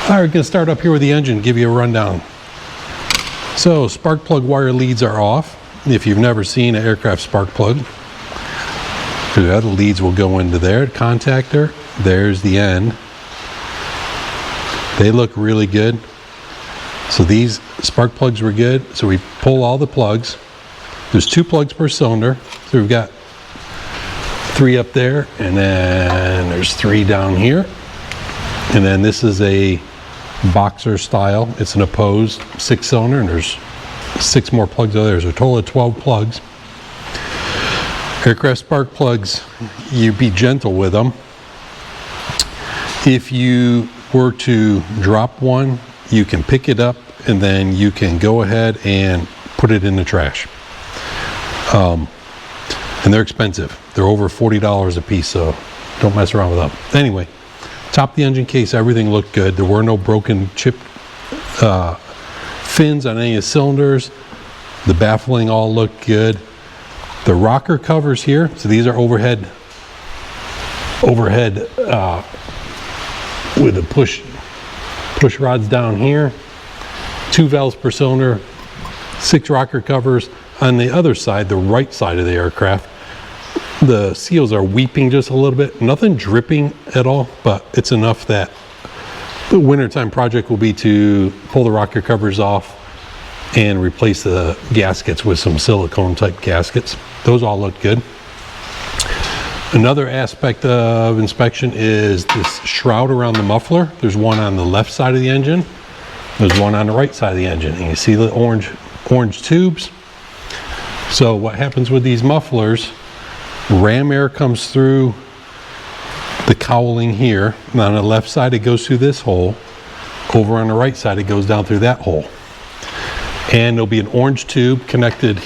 All right, we're going to start up here with the engine, give you a rundown. So spark plug wire leads are off. If you've never seen an aircraft spark plug, the other leads will go into there. Contactor, there's the end. They look really good. So these spark plugs were good. So we pull all the plugs. There's 2 plugs per cylinder. So we've got 3 up there, and then there's 3 down here. And then this is a boxer style. It's an opposed 6-cylinder, and there's 6 more plugs over there. There's a total of 12 plugs. Aircraft spark plugs, you be gentle with them. If you were to drop one, you can pick it up and then you can go ahead and put it in the trash. And they're expensive. They're over $40 a piece, so don't mess around with them. Anyway, top of the engine case, everything looked good. There were no broken chip fins on any of the cylinders. The baffling all looked good. The rocker covers here, so these are overhead with the push rods down here. 2 valves per cylinder, 6 rocker covers. On the other side, the right side of the aircraft, the seals are weeping just a little bit. Nothing dripping at all, but it's enough that the wintertime project will be to pull the rocker covers off and replace the gaskets with some silicone type gaskets. Those all look good. Another aspect of inspection is this shroud around the muffler. There's one on the left side of the engine. There's one on the right side of the engine. And you see the orange tubes. So what happens with these mufflers, ram air comes through the cowling here. And on the left side, it goes through this hole. Over on the right side, it goes down through that hole. And there'll be an orange tube connected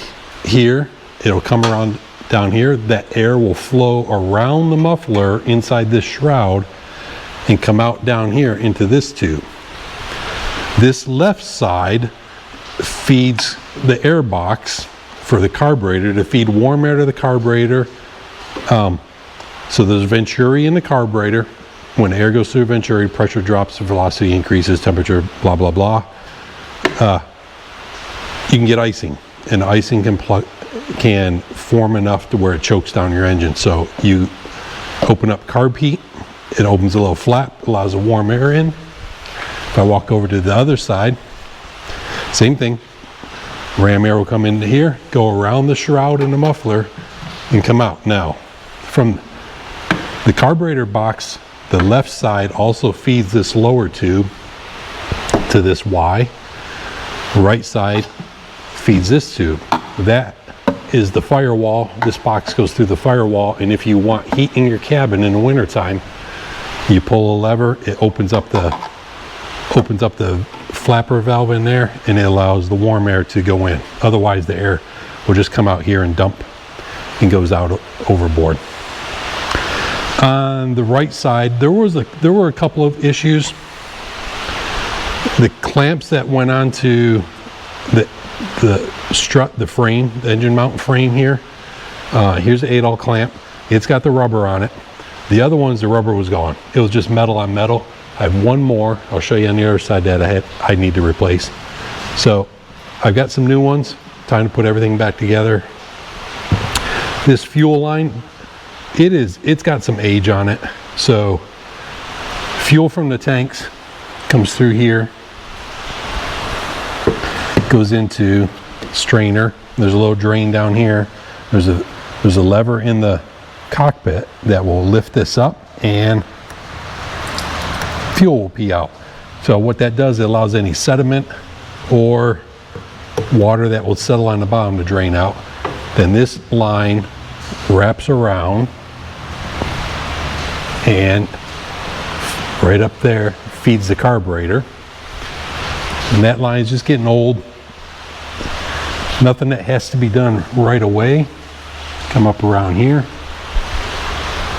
here. It'll come around down here. That air will flow around the muffler inside this shroud and come out down here into this tube. This left side feeds the air box for the carburetor to feed warm air to the carburetor. So there's venturi in the carburetor. When air goes through venturi, pressure drops, velocity increases, temperature, blah, blah, blah. You can get icing, and icing can form enough to where it chokes down your engine. So you open up carb heat, it opens a little flap, allows the warm air in. If I walk over to the other side, same thing. Ram air will come into here, go around the shroud and the muffler, and come out. Now, from the carburetor box, the left side also feeds this lower tube to this Y. Right side feeds this tube. That is the firewall. This box goes through the firewall, and if you want heat in your cabin in the wintertime, you pull a lever, it opens up the flapper valve in there, and it allows the warm air to go in. Otherwise, the air will just come out here and dump and goes out overboard. On the right side, there were a couple of issues. The clamps that went onto the strut, the frame, the engine mount frame here. Here's the 8-all clamp. It's got the rubber on it. The other ones, the rubber was gone. It was just metal on metal. I have one more. I'll show you on the other side that I need to replace. So I've got some new ones. Time to put everything back together. This fuel line, it's got some age on it. So fuel from the tanks comes through here, goes into strainer. There's a little drain down here. There's a lever in the cockpit that will lift this up, and fuel will pee out. So what that does, it allows any sediment or water that will settle on the bottom to drain out. Then this line wraps around, and right up there feeds the carburetor. And that line is just getting old. Nothing that has to be done right away. Come up around here.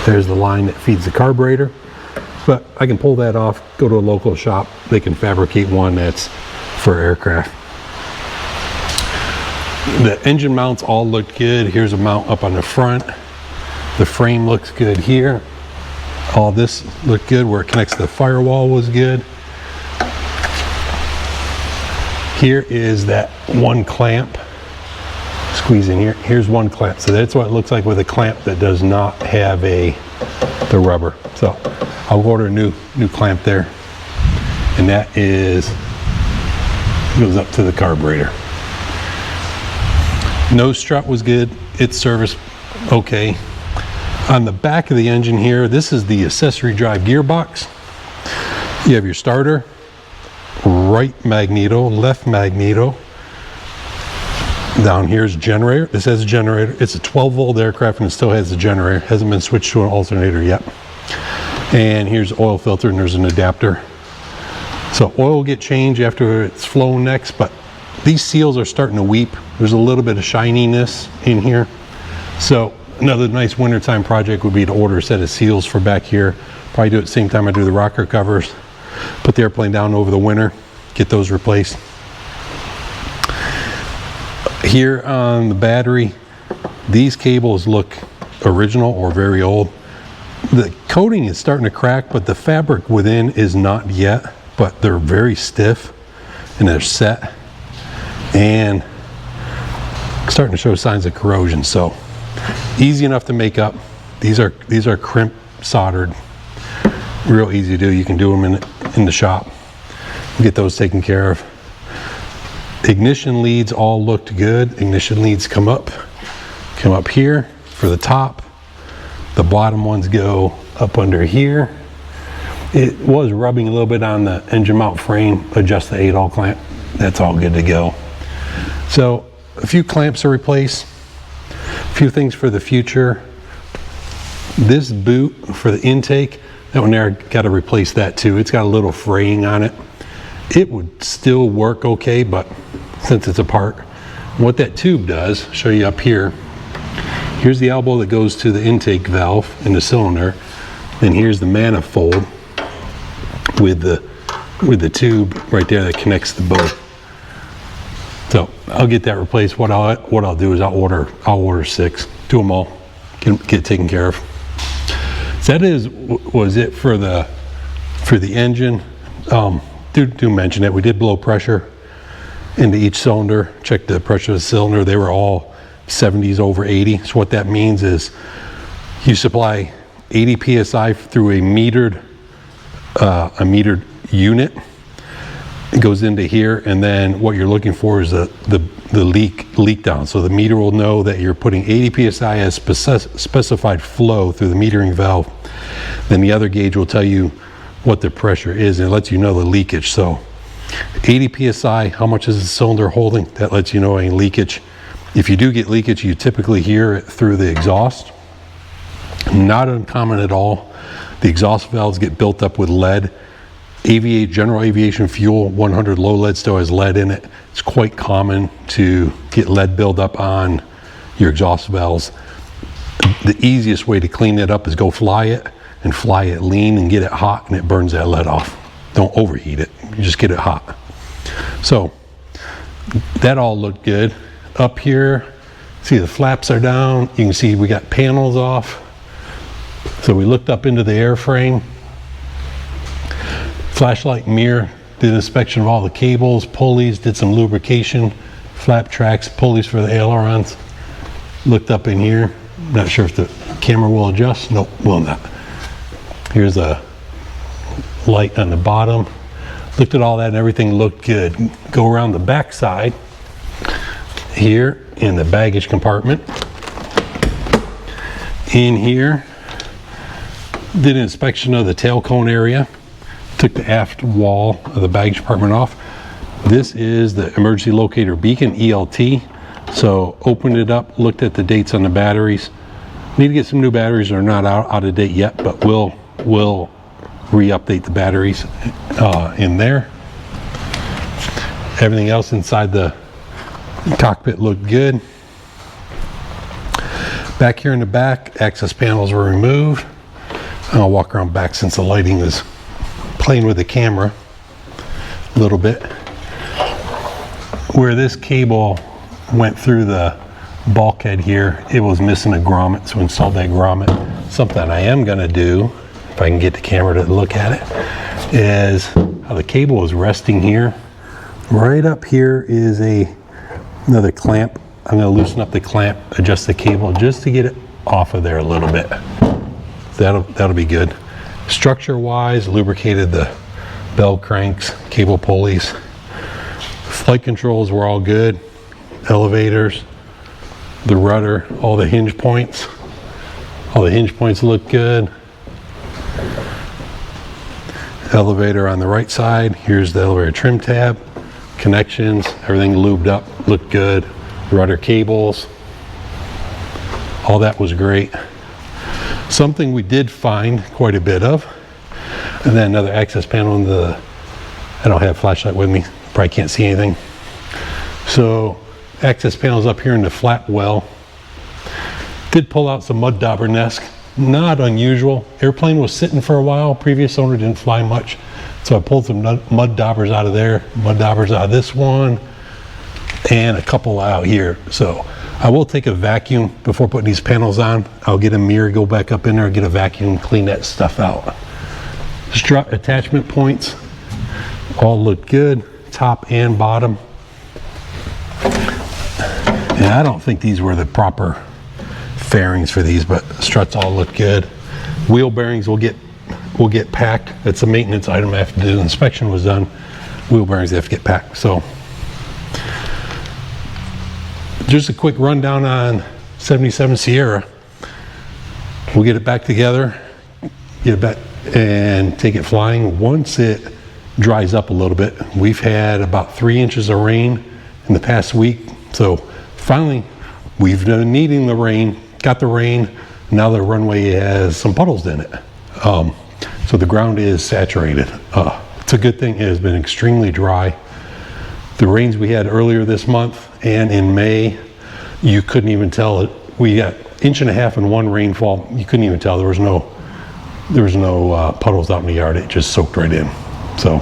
There's the line that feeds the carburetor. But I can pull that off, go to a local shop. They can fabricate one that's for aircraft. The engine mounts all look good. Here's a mount up on the front. The frame looks good here. All this looked good. Where it connects to the firewall was good. Here is that one clamp. Squeeze in here. Here's one clamp. So that's what it looks like with a clamp that does not have the rubber. So I'll order a new clamp there. And that goes up to the carburetor. Nose strut was good. It's serviced okay. On the back of the engine here, this is the accessory drive gearbox. You have your starter, right magneto, left magneto. Down here is generator. This has a generator. It's a 12-volt aircraft and it still has a generator. Hasn't been switched to an alternator yet. And here's the oil filter and there's an adapter. So oil will get changed after it's flown next, but these seals are starting to weep. There's a little bit of shininess in here. So another nice wintertime project would be to order a set of seals for back here. Probably do it at the same time I do the rocker covers. Put the airplane down over the winter, get those replaced. Here on the battery, these cables look original or very old. The coating is starting to crack, but the fabric within is not yet, but they're very stiff and they're set and starting to show signs of corrosion. So easy enough to make up. These are crimp soldered, real easy to do. You can do them in the shop, get those taken care of. Ignition leads all looked good. Ignition leads come up here for the top. The bottom ones go up under here. It was rubbing a little bit on the engine mount frame. Adjust the 8-all clamp. That's all good to go. So a few clamps are replaced. A few things for the future. This boot for the intake, that one there, got to replace that too. It's got a little fraying on it. It would still work okay, but since it's apart, what that tube does, show you up here. Here's the elbow that goes to the intake valve in the cylinder, and here's the manifold with the tube right there that connects the boat. So I'll get that replaced. What I'll do is I'll order 6, do them all, get it taken care of. So that was it for the engine. Do mention that we did blow pressure into each cylinder. Check the pressure of the cylinder. They were all 70s over 80. So what that means is you supply 80 psi through a metered unit. It goes into here, and then what you're looking for is the leak down. So the meter will know that you're putting 80 psi as specified flow through the metering valve. Then the other gauge will tell you what the pressure is, and it lets you know the leakage. So 80 psi, how much is the cylinder holding? That lets you know any leakage. If you do get leakage, you typically hear it through the exhaust. Not uncommon at all. The exhaust valves get built up with lead. General aviation fuel 100 low lead still has lead in it. It's quite common to get lead buildup on your exhaust valves. The easiest way to clean it up is go fly it lean and get it hot, and it burns that lead off. Don't overheat it, you just get it hot. So that all looked good. Up here, see the flaps are down. You can see we got panels off. So we looked up into the airframe. Flashlight mirror, did an inspection of all the cables, pulleys, did some lubrication, flap tracks, pulleys for the ailerons. Looked up in here. Not sure if the camera will adjust. Nope, will not. Here's a light on the bottom. Looked at all that and everything looked good. Go around the back side here in the baggage compartment. In here, did an inspection of the tail cone area. Took the aft wall of the baggage compartment off. This is the emergency locator beacon, ELT. So opened it up, looked at the dates on the batteries. Need to get some new batteries. They're not out of date yet, but we'll re-update the batteries in there. Everything else inside the cockpit looked good. Back here in the back, access panels were removed. I'll walk around back since the lighting is playing with the camera a little bit. Where this cable went through the bulkhead here, it was missing a grommet, so we installed that grommet. Something I am going to do, if I can get the camera to look at it, is how the cable is resting here. Right up here is another clamp. I'm going to loosen up the clamp, adjust the cable just to get it off of there a little bit. That'll be good. Structure wise, lubricated the bell cranks, cable pulleys. Flight controls were all good. Elevators, the rudder, all the hinge points. All the hinge points look good. Elevator on the right side. Here's the elevator trim tab. Connections, everything lubed up, looked good. Rudder cables, all that was great. Something we did find quite a bit of, and then another access panel in the, I don't have a flashlight with me, probably can't see anything. So access panels up here in the flat well. Did pull out some mud dauber nest, not unusual. Airplane was sitting for a while, previous owner didn't fly much. So I pulled some mud daubers out of there, mud daubers out of this one, and a couple out here. So I will take a vacuum before putting these panels on. I'll get a mirror, go back up in there, get a vacuum, clean that stuff out. Strut attachment points all look good, top and bottom. And I don't think these were the proper fairings for these, but struts all look good. Wheel bearings will get packed. It's a maintenance item I have to do. The inspection was done. Wheel bearings have to get packed. So just a quick rundown on 77 Sierra. We'll get it back together, get it back and take it flying once it dries up a little bit. We've had about 3 inches of rain in the past week. So finally, we've been needing the rain, got the rain. Now the runway has some puddles in it. So the ground is saturated. It's a good thing. It has been extremely dry. The rains we had earlier this month and in May, you couldn't even tell it. We got 1.5 inches in one rainfall. You couldn't even tell. There was no puddles out in the yard. It just soaked right in. So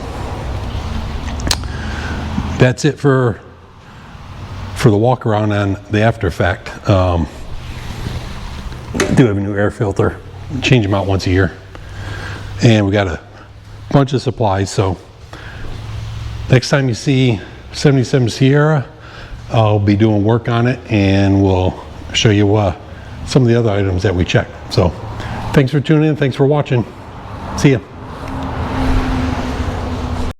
that's it for the walk around on the after fact. Do have a new air filter. Change them out once a year. And we got a bunch of supplies. So next time you see 77 Sierra, I'll be doing work on it and we'll show you some of the other items that we checked. So thanks for tuning in. Thanks for watching. See ya.